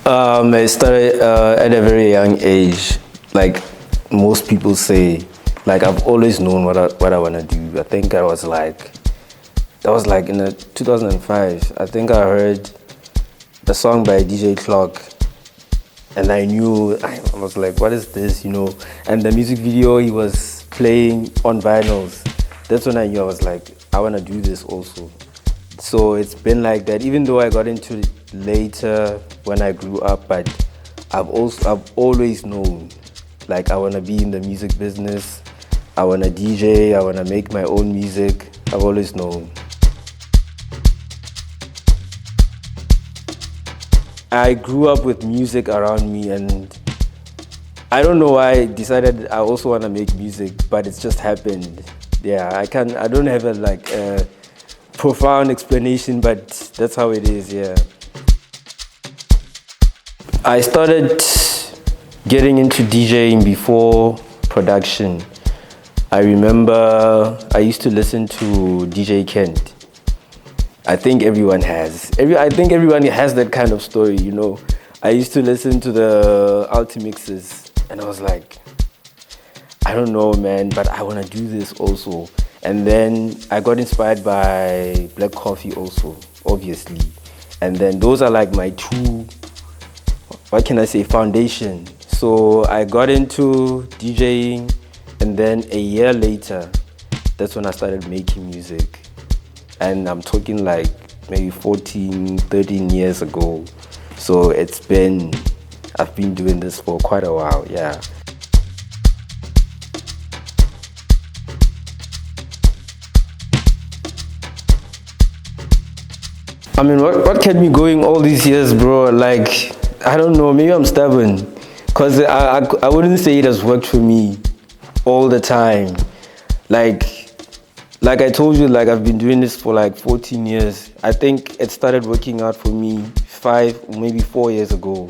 I started at a very young age. Like most people say, like I've always known what I want to do. I think that was like in 2005. I think I heard a song by DJ Clock, and I was like, what is this, And the music video he was playing on vinyls. That's when I knew. I was like, I want to do this also. So it's been like that, even though I got into it later when I grew up, but I've always known, like I want to be in the music business. I want to DJ, I want to make my own music. I've always known. I grew up with music around me, and I don't know why I decided I also want to make music, but it's just happened. Yeah, I don't have a profound explanation, but that's how it is. Yeah, I started getting into DJing before production. I remember I used to listen to DJ Kent. I think everyone has that kind of story, I used to listen to the Ultimixes, and I was like, I don't know, man, but I want to do this also. And then I got inspired by Black Coffee also, obviously. And then those are like my two, what can I say, foundation. So I got into DJing, and then a year later, that's when I started making music. And I'm talking like maybe 14, 13 years ago. So I've been doing this for quite a while, yeah. I mean, what kept me going all these years, bro? Like, I don't know, maybe I'm stubborn. Because I wouldn't say it has worked for me all the time. Like I told you, like I've been doing this for like 14 years. I think it started working out for me 5, maybe 4 years ago.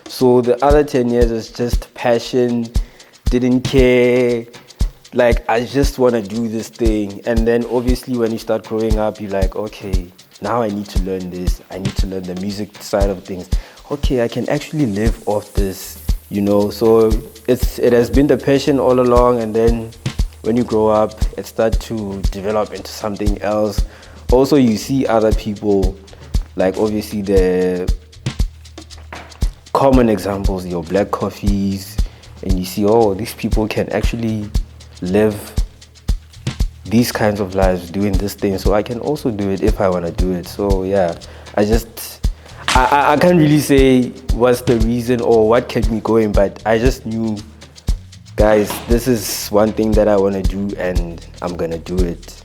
So the other 10 years is just passion, didn't care. Like I just want to do this thing. And then obviously when you start growing up, you're like, okay, now I need to learn this. I need to learn the music side of things. Okay, I can actually live off this, So it has been the passion all along, and then when you grow up, it starts to develop into something else. Also, you see other people, like obviously the common examples, your Black Coffees, and you see, oh, these people can actually live these kinds of lives doing this thing, so I can also do it if I want to do it. So yeah, I can't really say what's the reason or what kept me going, but I just knew, guys, this is one thing that I want to do, and I'm gonna do it.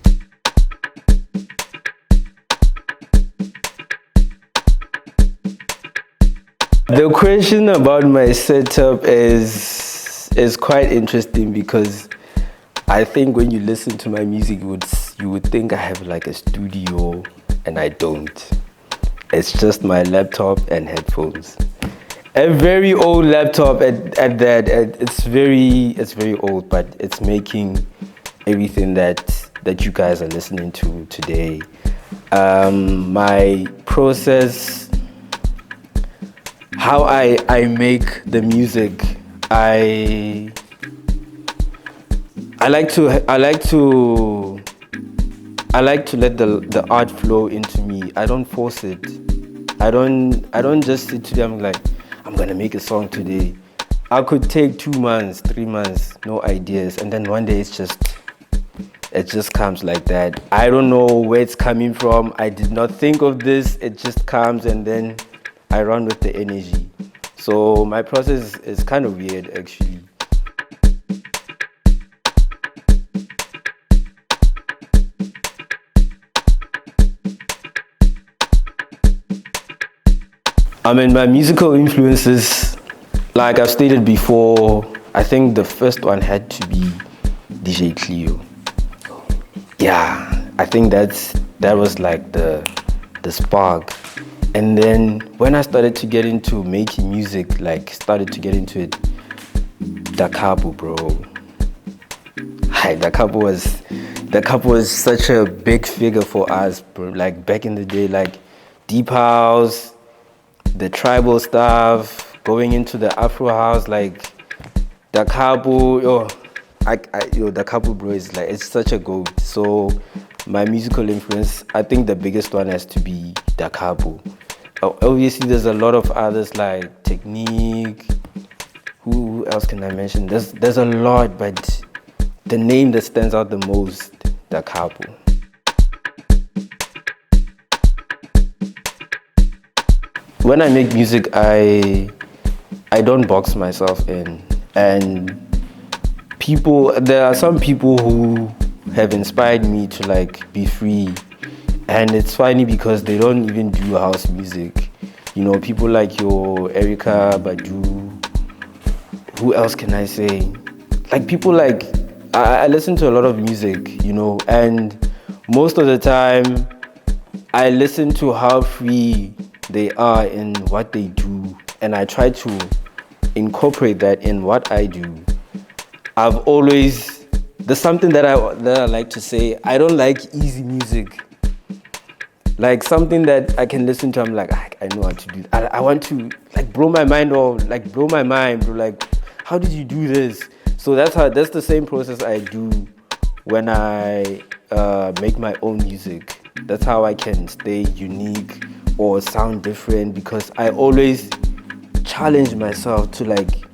The question about my setup is quite interesting, because I think when you listen to my music, you would think I have like a studio, and I don't. It's just my laptop and headphones. A very old laptop at that. It's very old, but it's making everything that you guys are listening to today. My process, how I make the music, I like to let the art flow into me. I don't force it. I don't just sit to them like, I'm gonna make a song today. I could take 2 months, 3 months, no ideas, and then one day it just comes like that. I don't know where it's coming from. I did not think of this. It just comes, and then I run with the energy. So my process is kind of weird, actually. I mean, my musical influences, like I've stated before, I think the first one had to be DJ Cleo. Yeah, I think that was like the spark. And then when I started to get into making music, like started to get into it, the Capo, bro. Hi, the Capo was such a big figure for us, bro. Like back in the day, like deep house, the tribal stuff, going into the Afro house, like the Capo, the Capo bro is like, it's such a goat. So my musical influence, I think the biggest one has to be the Capo. Obviously, there's a lot of others like Technique. Who else can I mention? There's a lot, but the name that stands out the most, the Capo. When I make music, I don't box myself in, and there are some people who have inspired me to like be free, and it's funny because they don't even do house music. You know, people like your Erica Badu. Who else can I say? Like people like, I listen to a lot of music, you know, and most of the time I listen to how free they are in what they do, and I try to incorporate that in what I do. There's something that I like to say. I don't like easy music. Like something that I can listen to, I'm like, I know how to do. I want to like blow my mind, or like blow my mind, bro. Like, how did you do this? So that's the same process I do when I make my own music. That's how I can stay unique or sound different, because I always challenge myself to like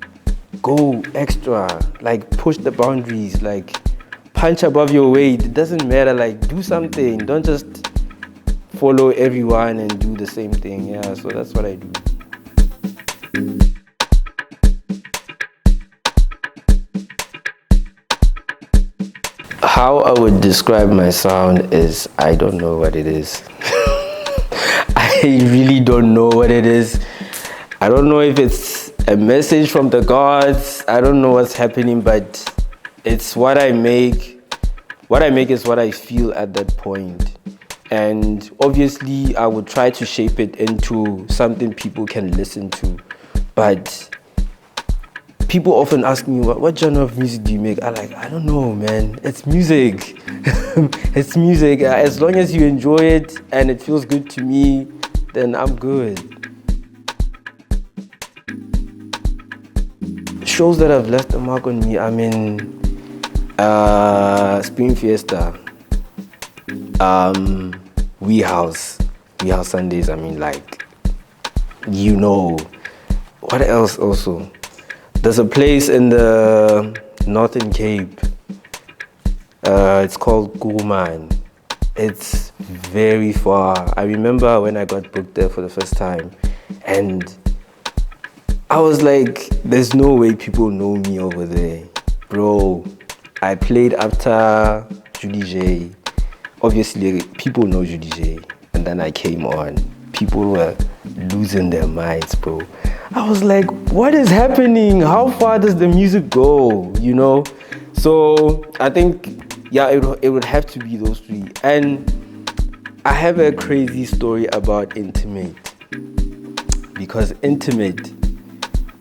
go extra, like push the boundaries, like punch above your weight. It doesn't matter, like do something. Don't just follow everyone and do the same thing. Yeah, so that's what I do. How I would describe my sound is, I don't know what it is. I really don't know what it is. I don't know if it's a message from the gods. I don't know what's happening, but it's what I make. What I make is what I feel at that point. And obviously, I would try to shape it into something people can listen to. But people often ask me, what genre of music do you make? I don't know, man. It's music. It's music. As long as you enjoy it and it feels good to me, then I'm good. Shows that have left a mark on me, I mean, Spring Fiesta, We House Sundays, I mean, like, you know. What else also? There's a place in the Northern Cape. It's called Kuruman. It's very far. I remember when I got booked there for the first time, and I was like, there's no way people know me over there. Bro, I played after Judy J. Obviously, people know Judy J. And then I came on. People were losing their minds, bro. I was like, what is happening? How far does the music go? You know? So I think, yeah, it would have to be those three. And I have a crazy story about Intimate. Because Intimate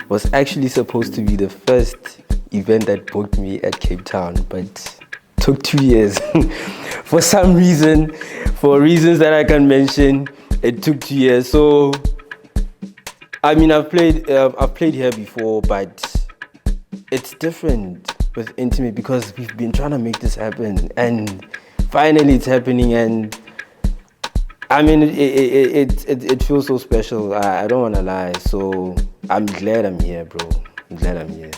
was actually supposed to be the first event that booked me at Cape Town, but took 2 years. For some reason, for reasons that I can mention, it took 2 years. So, I mean, I've played here before, but it's different with Intimate because we've been trying to make this happen, and finally it's happening. And I mean, it feels so special. I don't want to lie. So I'm glad I'm here, bro. I'm glad I'm here.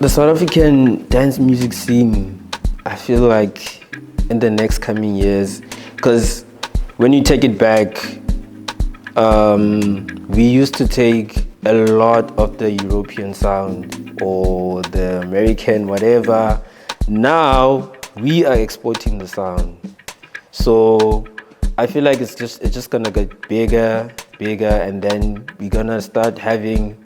The South African dance music scene, I feel like in the next coming years, because when you take it back, we used to take a lot of the European sound or the American whatever. Now we are exporting the sound, so I feel like it's just gonna get bigger, and then we're gonna start having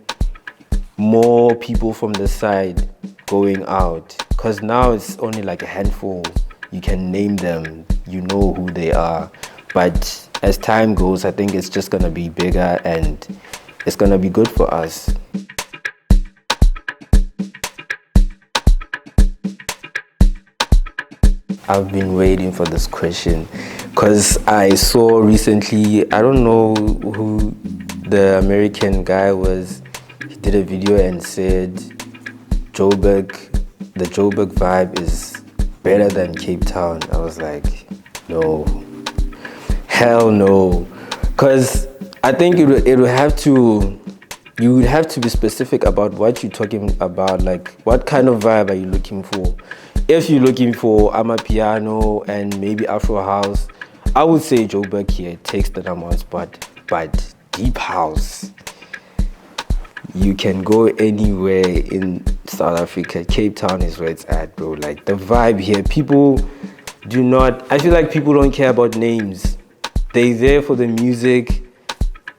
more people from the side going out, because now it's only like a handful. You can name them, you know who they are, but as time goes, I think it's just gonna be bigger and it's gonna be good for us. I've been waiting for this question because I saw recently, I don't know who the American guy was, he did a video and said Joburg, the Joburg vibe is better than Cape Town. I was like, no, hell no. Because I think it would have to, you would have to be specific about what you're talking about, like what kind of vibe are you looking for? If you're looking for Amapiano and maybe Afro House, I would say Joburg here takes the number one spot. But Deep House, you can go anywhere in South Africa. Cape Town is where it's at, bro. Like the vibe here, people do not, I feel like people don't care about names. They're there for the music.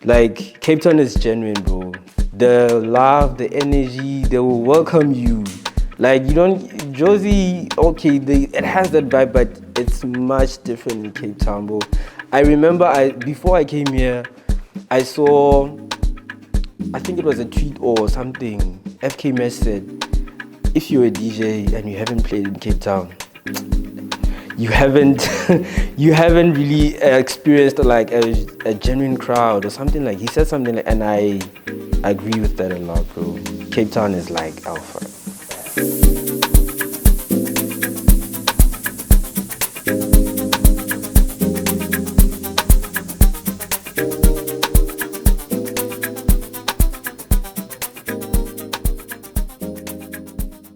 Like Cape Town is genuine, bro. The love, the energy, they will welcome you. Like you don't, Josie, okay, it has that vibe, but it's much different in Cape Town, bro. I remember before I came here, I saw, I think it was a tweet or something. FK Mesh said, if you're a DJ and you haven't played in Cape Town, you haven't really experienced like a genuine crowd or something. Like he said something like, and I agree with that a lot, bro. Cape Town is like alpha.